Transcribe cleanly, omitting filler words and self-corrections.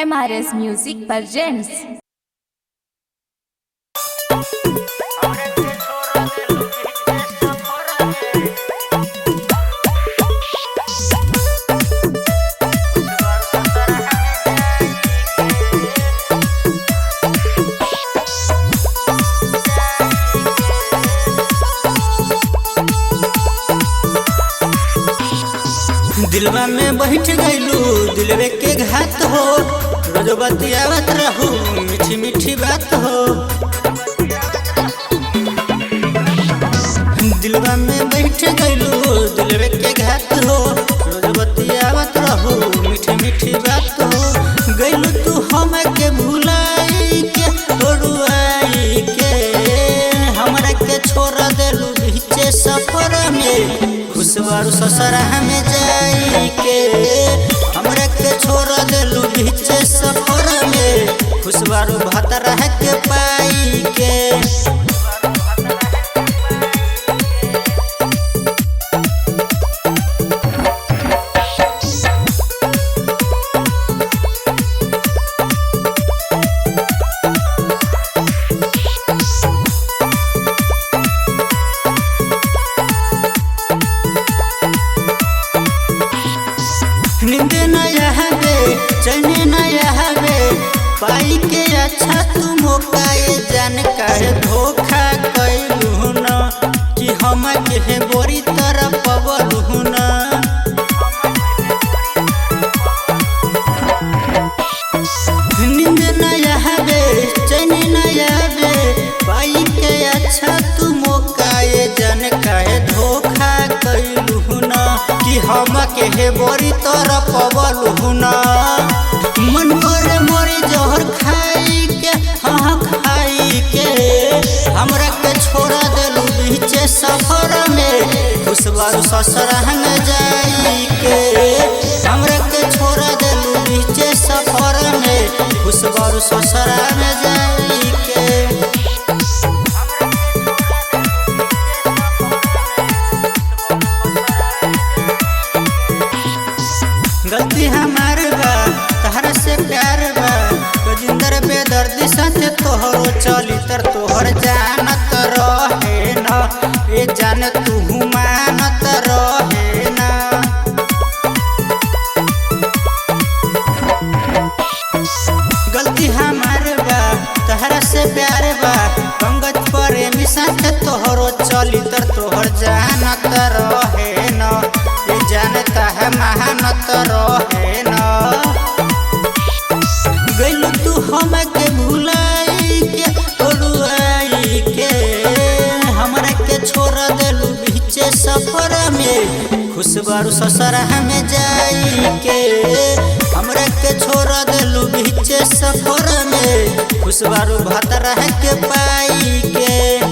MRS Music presents दिलवा में बैठ गईलू दिलवे के घात हो, रोज बतियावत रहू मीठी मीठी बात हो। दिलवा में बैठ गईलू दिलवे के घात हो, रोज बतियावत रहू मीठी मीठी बात हो। गईलू तू हम के भुलाई के तोड़ुआई के, हमरा के छोड़ देलू बीचे सफर में। खुशबारू ससुरा हमें जाई के, हमरा के छोड़ देलू बीचे सफर में। खुशबारू भतरा के पाई के नींद न आवे चैन न आवे, पाई के अच्छा तू मौकाए जान काहे धोखा कैलू न, कि हम के बोरी तरह पवलू न। नींद न आवे चैन न आवे, पाई के अच्छा तू मौकाए जान काहे धोखा कैलू न, कि हम के बोरी तरह पवलू न। मन करे मोरी जहर खाई के, हाँ खाई के, हमरा के छोड़ा देलू बीचे सफर में। खुशबारू ससुरा में जाई के, हमरा के छोड़ा देलू बीचे सफर में। खुशबारू ससुरा में जाई के गलती हमार बा, तहरा से प्यार बा। गजिंदर बेदर्दी साथे तोहरो चली तर तोहर जानत रहे न, ए जान तू मानत रहे न। गलती हमार बा, तहरा से प्यार बा। पंकज प्रेमी साथे तोहरो चली तर तोहर जानत रहे न, ए जानता है महानत रहे न। गईलू तू हम के भुलाई के तोड़ुआई के, हमरा के छोड़ देलू बीचे सफर में। खुशबारू ससुरा में जाई के, हमरा के छोड़ देलू बीचे सफर में। खुशबारू भतरा के पाई के